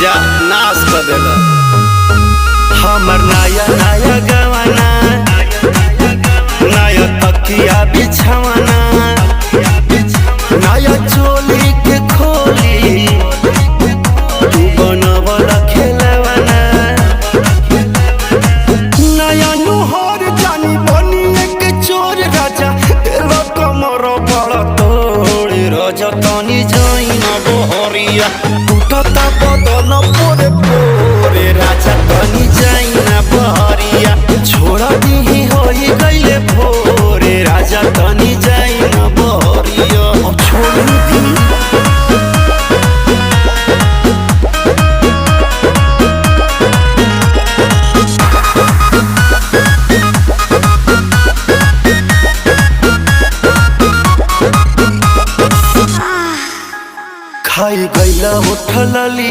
जा नाश कर देगा हमर नया नया गवाना नया तकिया बिछवाना नया चोली के खोली तू बनवला खेलवाना नया नुहर जानी बनी एक चोर राजा तेरा कमर बड़ा तोड़ राजा तानी जाई ना बहरिया टूटता बदन पोरे पोरे राजा तानी जाई ना बहरिया छोड़ा दी होई गईले भोरे राजा तानी जाई ना बहरिया छोड़ दी खाई गईला उठल ली